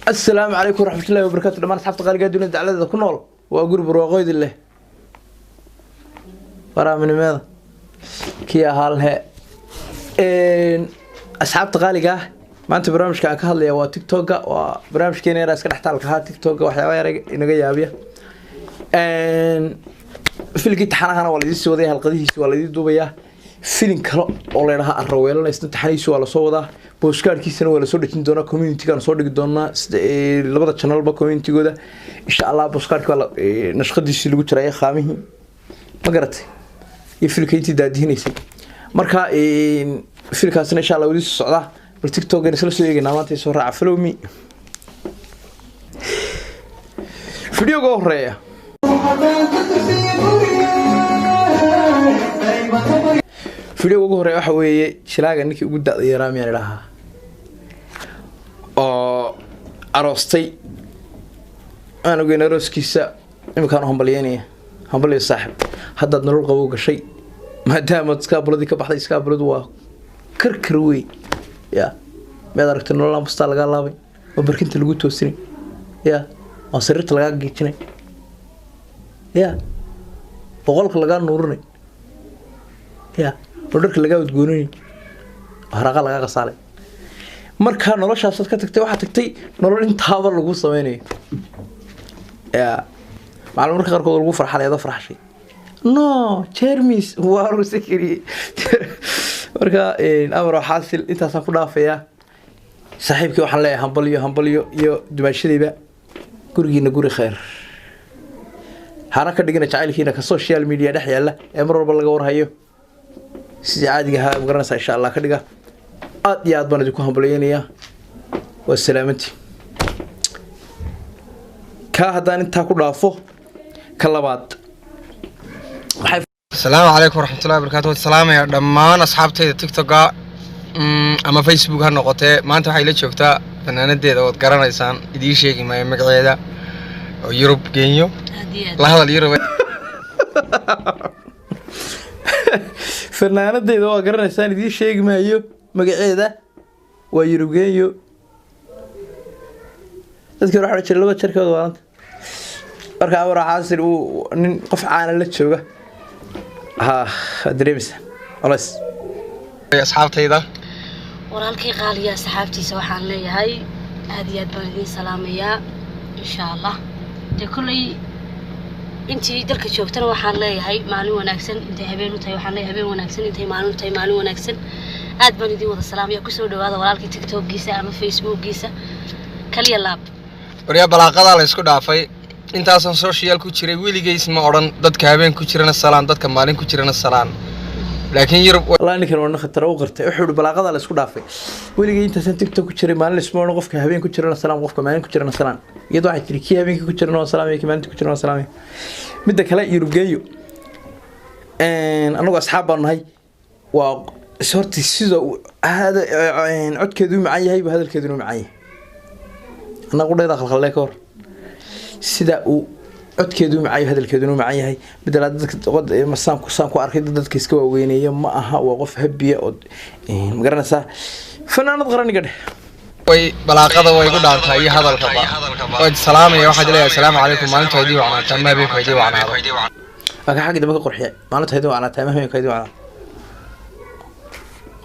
السلام عليكم ورحمة الله وبركاته. لما أصحاب تقال قاعدين ندعي على ذا كنول وأقول برواقيد الله ورا من ماذا كيا هالها أصحاب تقال قاه ما أنت برامج كأك هاللي هو تيك توك وبرامج كيني راس كده حتى لك تيك توك وحيوان إنجاي أبيه في الجيت حنا هنا ولا دي السعودية هالقضية ولا دي دبي فيلم كلا ولا لها الرويل لا يستحيل ولا صودا بوشكار كيسنا ولا صودا كندونا كوميونتي كان صودا كدونا لبضة channel با كوميونتي جودا إن شاء الله بوشكار كلا نشخد يسيلو تراي خامه ما قرأت يفيل كينتي دادين يسي مركا فيل كاسنا إن شاء الله ودي الصعدة بالتيك توك نسلو سوية ناماتي صورة عفلومي فيديو جو رأيه فيديو ugu horeeya waxa weeye shilaaga ninkii ugu da'day raamiyaan ilaha oo aroostay aan ogeyn arooskiisa imkaan hambaliyo saaxib hadda nolol qabow gashay maadaama iskaabuladii ka baxday iskaabuladu waa karkar wey ya meed aragtay nolol ambasta laga laabay oo barkinta lagu toosinay ya oo sariirta laga geejinay ya boqolka laga nuurinay ya ودرك لقى وتقولوني هرقة لقى قصالي مركها نروش عصاد كتكتي واحد تكتي نروح انت هذا اللي قصة ويني يا معلوم مركها غير كل فرح على هذا فرح شيء نو تيرميس وارو سكري مركها الأمر حاصل انت سافرنا فيها صاحبك وحلا همبليو يو دمشق بقى كورجي نقول خير حركة دقيقة تعال هنا كسوشيال ميديا ده يلا أمر رب الله جور هيو سيدي عادي ها مقرنسا إن شاء الله كدقة يا أدبنا جوكم هبليينيا والسلامتي كهدان انت كل رافو كلابات السلام عليكم ورحمة الله وبركاته. السلام يا دمان أصحابتي تيك توك أما فيسبوك هالنقطة ما أنت حيلة شفتها فنانة دي دوت قرنا إنسان يدي شيء ما يمقعده يوروب جينيو لا هذا اليوروب فنانة دي دوا قرنا إنسان يدي شيء ما يو مقعده ويروجينيو أذكر واحد شلوا شركة دوانت أركع ورا حاصل ونقف عانا لتشوفه ها دريمس خلاص يا أصحابتي ده ورالكي قال يا صحابتي سوحان لي هاي هديات بلدي سلامية إن شاء الله كل انتي دلك شوفتنا وحان لي هاي معلومة وناكسن انتي هبين وتاي وحان لي هبين وناكسن انتي معلومة وناكسن aad baan idin wada salaamaya ku soo dhawaada walaalkii TikTok giisa ama Facebook giisa kaliya laab wariya balaaqada la isku dhaafay intaasan social ku jiray wiligeys ma oran dadka habeen ku jirana salaan dadka maalin ku jirana salaan laakiin yurub wallahi ninkan waa khatar oo qartay wuxuu balaaqada la isku dhaafay wiligey intaasan TikTok ku jiray maalin isma oran qofka habeen ku jirana salaan qofka maalin ku jirana salaan iyadoo ay tiri kii habeen ku jirana salaan iyo kii maalin ku jirana salaan midda kale yurub geeyo anagu asxaab baan nahay waa صورتي سيدو هذا عد كذو معي هاي بهذا الكذو معي أنا أقول لك خليك ور سيدا عد كذو معي هذا الكذو معي هاي بدل هذا قد مسام كو أركيد ضد كيسكوا ويني ما أها وقف هبية مقرنا سا فأنا نضغرني قد وي بلاقة وي قد عن تاي هذا الكبا وي سلام يا واحد ليه السلام عليكم ما أنت هيدي وعنا تما بيك هيدي وعنا هذا حاجة دمك قرحية ما أنت هيدي وعنا تما بيك هيدي وعنا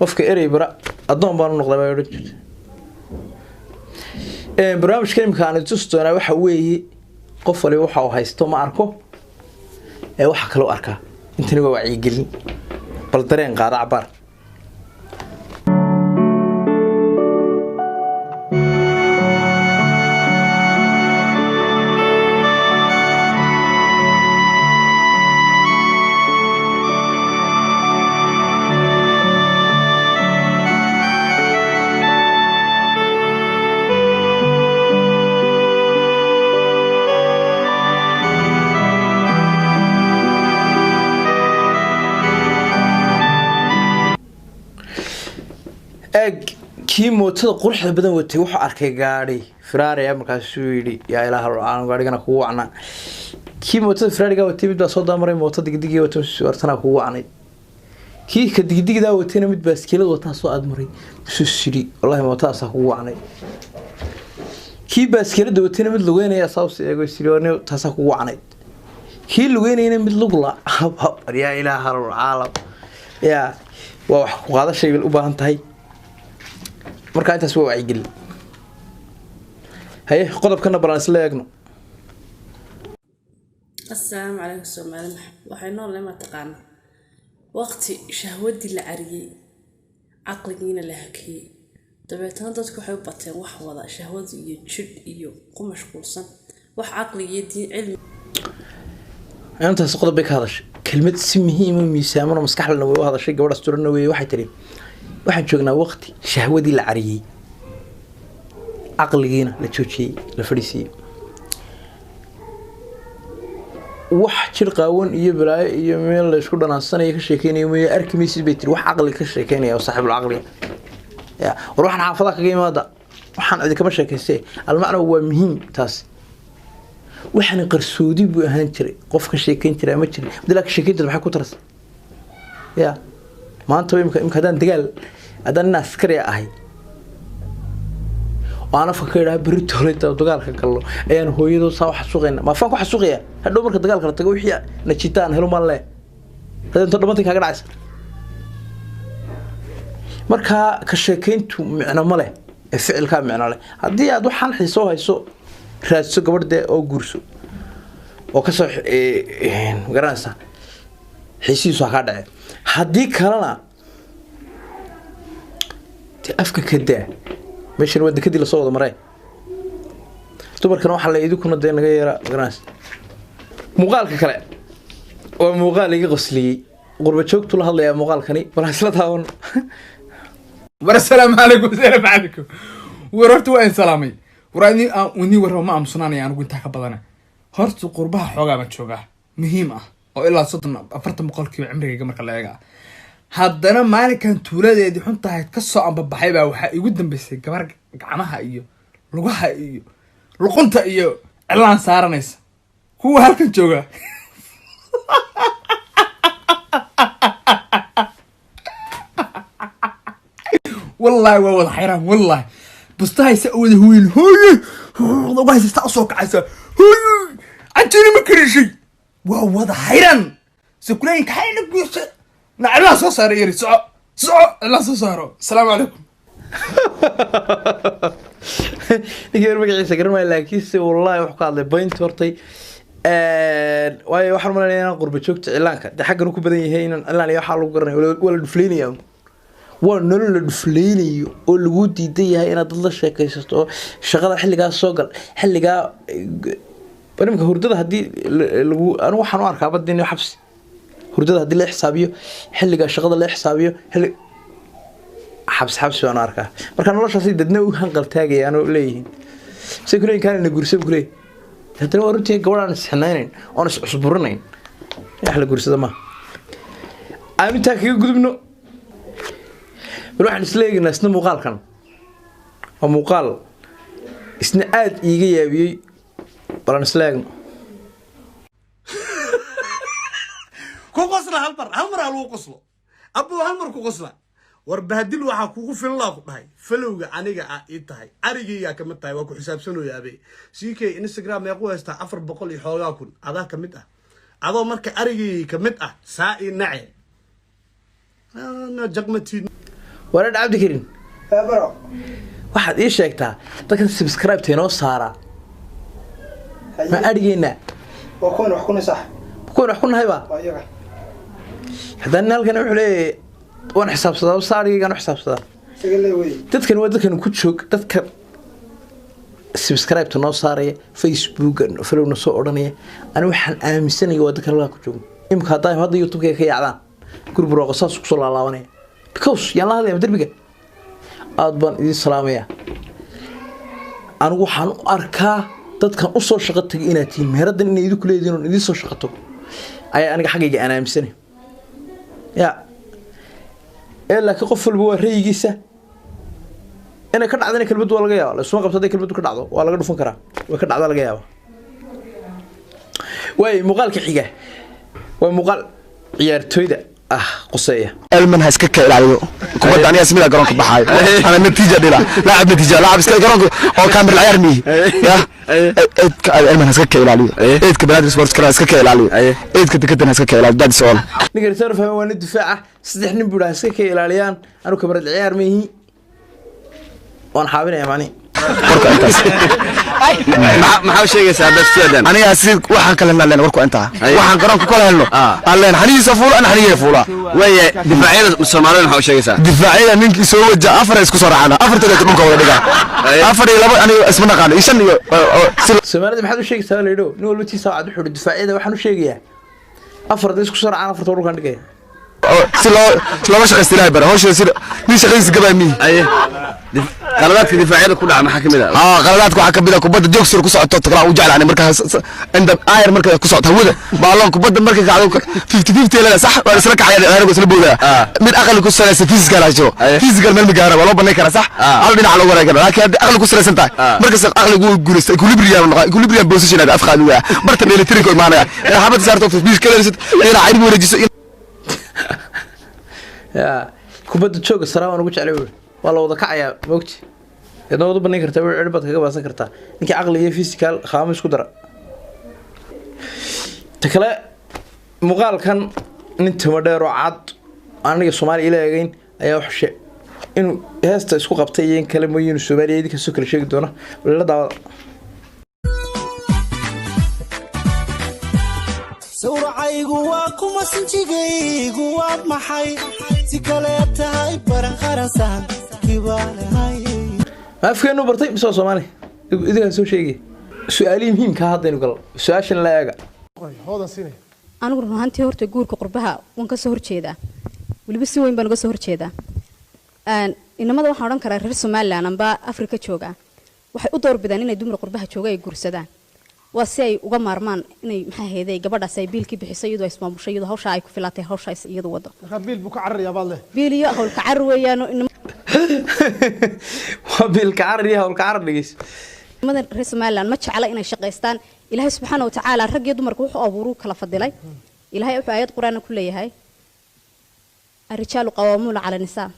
qofka erey bara adoon baan u noqday baa yiri barnaamijka imka aan tustoona waxa weeye qof wali waxa uu haysto ma arko waxa kale oo arka intani waa wacyi gelin bal dareen qaada cabar kii mootada quruxda badan watay wuxuu arkay gaari Ferrari markaas uu yiri yaa ilaahay aan gaarigana kugu wacna kii mootada Ferrari ga watay mid baa soo daamaray mootada digdiga watay wartana kugu wacnay kii ka digdigda watayna mid baaskiilad wata soo aadmaray soo siri wallahi mootada kugu wacnay kii baaskilada watana mid lugeynaya saabsi eego siriyoone taasa ku wacnay kii lugeynayna mid lugla hab ya ilaaha caalam ya waa wax ku qaadashay u baahan tahay marka intaas waa wacyi gelin haye qodobkana balan isla eegno السلام عليكم سومالي waxaynu lama taqaan waqti shahwadi la ariyay aqligiina la hakiyay dabeetana dadku waxay u bateen wax wada shahwad iyo jid iyo ku mashquulsan wax aqligeedii cilmi intaas qodob bay ka hadashay kelmad si muhiim ah miisaamana maskaxdana way u hadashay gabadha asturna way waxay tiri waxaan joognaa waqti shahwadi la ariyay aqligiina la joojiyay la fadhiisiyay wax jir qaawan iyo balaayo iyo meel la isku dhanaansanay ka sheekeynay way arkimaysid bay tiri wax aqli ka sheekeynay oo saaxiib aqli ya war waxaan xaafada kaga imaada waxaan cid kama sheekeysay almacna waa muhiim taas waxaan qarsoodi buu ahaan jiray qof ka sheekeyn jiray ama jiray dilaa ka sheekeyn jiray maxay ku taras ya maanta imka hadaan dagaal hadaan askari ahay وانا فكرها بريتو ليتا دغالka gallo ayaan hooyado saa wax suuqayna ma faan ku xasuuqaya hadhow marka dagaalka la tago wixii najitaan helo ma leh hadda dhamantii kaga dhacaysa marka ka sheekeyntu macna ma leh ficilka macna leh hadii aad waxan xiiso hayso raadso gabadha oo guurso oo ka soo garanaysa xiisiisu ka dhacay hadii kalena afka kada meeshan wada kadib la soo wada maray dumarkan waxa la idinku dee naga yeera garaas muuqaalka kale oo muuqaal iga qosliyay qurba joogtu la hadlaya muuqaalkani bal isla taawan السلام عليكم السلام عليكم ورحت وين سلامي وراني وني ورا ما امسناني انا كنت ka badana horta qurbaha xogaa ma jooga muhiim ah oo ilaa 40 boqolkiiba cimrigayga marka la eega haddana maalinkan tuuladeedii xuntahay ka soo ambabaxay baa waxa igu dambeysay gabar gacmaha iyo lugaha iyo luqunta iyo cilaan saaranaysa kuwa halkan jooga والله والله حيران والله بستاي سأود هوين هوي والله استأصوك عسى هوي أنتني ما كل شيء والله حيران سكولين كاينك بيش نعلا صار يري سع لا صار السلام عليكم يقول بقى عيسى قرن ما يلاقيس والله وحقاد لي بوينت ورتي واي waxaan maleeynaa qurba joogta cilaanka de xaggan ku badan yahay in cilaan iyo waxa lagu garanay wala dhufleynaya waa nolol la dhufleynayo oo lagu diiday yahay inaad dad la sheekaysato shaqada xilligaas soo gal xilliga barnaamijka hurdada hadii lagu anu waxaan u arkaa badin iyo xabsi hurdada hadii la xisaabiyo xilliga shaqada la xisaabiyo xabsi waan arkaa marka noloshaasi dadna u hanqal taagayaan oo leeyihiin si kuleen kana guurso kuleen hadana wartii gabadhan isxanaanayn oo is cusburnayn wax la guursada ma aanu taa kaga gudubno waxaan isleeyahay isna muuqaalkan waa muuqaal isna aad iiga yaabiyay balan isleegno ku qosla hal mar alu qoslo abu hal mar ku qosla war bahdil waxa kugu filan ku dhahay falowga aniga ii tahay arigiga kamid tahay waa ku xisaabsanooyaabe CK Instagram ay ku haystaa 400 iyo xoogaa kun adaa kamid ah adoo marka arigiga kamid ah saa ii nace ana jaqmatiin walaal Abdi Karim baro waxaad ii sheegtaa dadka subscribe teeno saara ma arigeyna waa koon wax kuna sax koon wax kuna hayba ayaga hadan halkan wuxuu leeyahay waan xisaabsadaa saarigan u xisaabsadaa sagale way dadkan waa dadkan ku joog dadka subscribe teeno saaraya Facebook follow soo oranaya ani waxaan aaminsanahay waa dadka la ku joog imka hadda YouTube ka yaacdaan group roqosaas ku soo laalaabanaya because yalla hadii darbiga aad baan idin salaamaya anigu waxaan u arkaa dadkan u soo shaqo tagay inaad tiin meeradan inay idinku leediin oo idin soo shaqato ay aniga xaqayga aan aaminsanay ya laakiin qof walba waa raygiisa inay ka dhacdana kelmad waa laga yaabaa soo qabsaday kelmadu ka dhacdo waa laga dhufan karaa way ka dhacda laga yaabaa way muuqaalka xiga waa muuqaal ciyaartooyda قصية المن هسكك العيو كبد أنا اسمي قرنك بحاي أنا نتيجة دي لاعب نتيجة لاعب سكك قرنك أو كاميرا العيرمي يا المن هسكك العيو إيد كبلاد سبورت كلا هسكك العيو إيد كده هسكك العيو ده السؤال نقدر تعرف هو وين الدفاع صدق نبغى هسكك العيان أنا كاميرا العيرمي وأنا حابين يا معني maxaa sheegaysaa dadkeedan aniga asiid waxaan kala hadlayna warku inta waxaan garoonka kala helno alleen xaniisa fuula ana xaniga fuula way difaaciyada Soomaaliyeed maxaa sheegaysaa difaaciyada ninkii soo waja afar isku soo raacana afartooda dhulka wada dhiga afar iyo laba aniga isma naqaan ishan iyo Soomaaliyeed maxaad u sheegaysaa leedo nin walba tii saacad wuxuu difaaciyada waxaan u sheegayaa afar isku soo raacana afartooda dhulka dhigay si loo shaqeystay bara hawsha si nin shaqeys gabaami qaladaadka difaaciyada ku dhaca maxaa kamid ah qaladaadka waxa kamid ah kubadda joogsir ku socoto taqraa u jeclaan markaas inda ayr markay ku socoto hawada baalon kubadda markay kacdo 50-50 leeyahay sax waa isla kacay ayr isla booda mid aqal ku salaysan physical ajo physical meel magaara wala banay kara sax hal dhinac loo wareegay laakiin hadii aqal ku salaysan tahay markaas aqligu guuleystay equilibrium position aad afqaadiya barta military ko imaanaya habad saarto physical ina ayr wareejiso ya kubadda jooga saraawan ugu jeclay wala wada kacaya moogti iyadoo wada banay kartaa wixii cirbad kaga baasan kartaa ninkii aqli iyo physical khaamis ku dara takale muuqaalkan nin tamadheer oo cad aniga Soomaaliya ilaageyn ayaa wax inuu heesta isku qabtay in kale mooyeen Soomaaliyeed ka soo kala sheegi doona wala daawada sawracaygu waa kuma sinjigaygu waa maxay si kale tahay baran qaransan ما أفكر إنه برتي بس Soomaali إذا سو شيء سؤالي مهم كهذا نقول سؤال لا يجا هذا سيني أنا أقول هانتي هورت جورك قربها وانك سهر كذا ولبس وين بنقول سهر كذا إنما ده وحنا نكرر رسم مالا أنا با أفريقيا شوجا وحيقدر بدانين يدوم قربها شوجا يجور سدان وسي وجمع رمان إني هذا قبل سيبيل كي بحس يدو اسمه مش يدو هوش عايك في لاته هوش عايز يدو وضع بيل بكعر يا بالله بيل يأكل كعر ويانو إنه وبالكعر يا والكعر ليش ماذا رسم مالا ما على إن شقيستان إلهي سبحانه وتعالى رجع يدمر كوح أبوروك كلا فضلي إلهي في آيات قرآن كلها هاي الرجال قوامون على النساء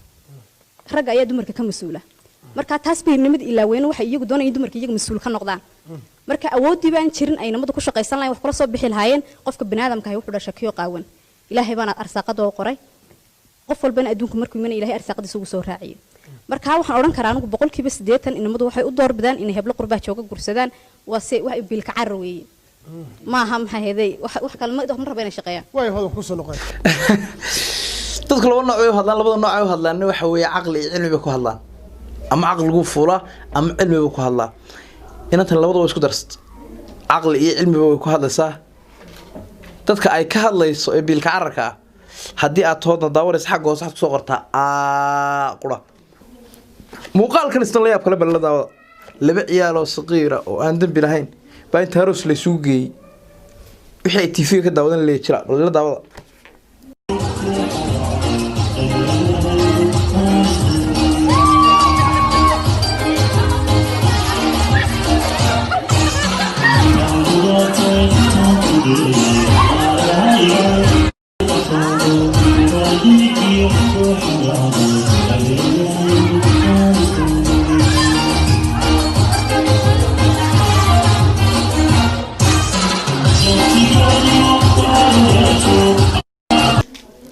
رجع يدمر كمسؤولة marka taas bay nimid ilaa weyn waxa iyagu doonayeen dumarka iyagu mas'uul ka noqdaan marka awoodii baan jirin ay nimada ku shaqeysan lahayn wax kala soo bixi lahaayeen qofka banaadamka ay wuxuu dhashay kiyo qaawan ilaahay baan arsaaqada oo qoray qof walbana adduunka markuu iman ilaahay arsaaqadiisa ugu soo raaciyo marka waxaan oran karaa anigu 80% nimadu waxay u door bidaan inay heblo qurbaha jooga gursadaan waa si wax biilka carweey ma aha maxay heeday wax kalma ma rabeen shaqeeyaan way hada ku soo noqon dadka laba nooc ay hadlaan labada nooc ay hadlaan waxa weeye aqli iyo cilmi ku hadlaan ama aqligu fuula ama cilmigu ku hadlaa inta labadaba isku darst aqli iyo cilmiba way ku hadlaysaa dadka ay ka hadlayso ee biilka cararka hadii aad toodna daawaraysa xaq hoos ku soo qortaa qura muuqaalkan isna la yaab kale bal la daawada laba ciyaal oo saqiira oo aan dambi lahayn baa inta haros la isugu geeyay wixii TV ka daawadan leeyahay jira bal la daawada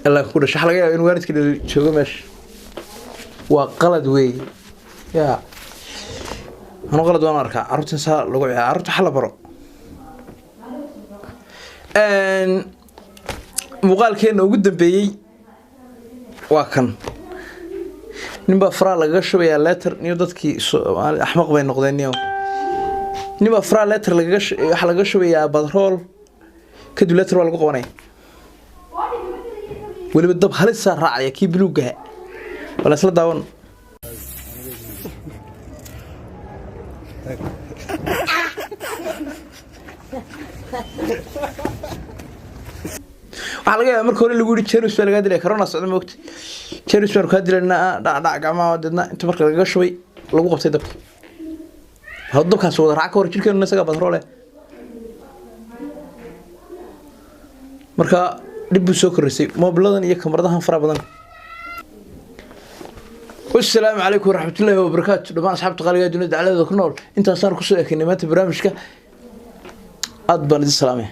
الله كودا شحال غير إن واردك اللي شو مش وقلد وي يا أنا غلط وأنا أركع عرفت إنسان لو عرفت حلا برا أن مقال كأنه قدام بيجي وكان نبى فرا لقى شوية لتر نيودت كي أحمق بين نقدين يوم نبى فرا لتر لقى شوية بدرول كدو لتر ولا قوانين waliba dab halis saa raacaya kii buluuga wala isla daawan waxa laga yaabaa marka hore lagu yiri Cheers baa laga dilay corona socdo moogti Cheers baa ka dilayna dhac gacmaha dadna inta marka laga shubay lagu qabtay dabka dabkaas wada raac ka hor jirkeena isaga badroole marka dhib buu soo koraysay moobiladan iyo kamaradahan fara badan والسلام عليكم ورحمة الله وبركاته دمان أصحاب تقاليد دنيا على ذوق نور أنت صار كسر كنيمات برامج كا أدبر السلامة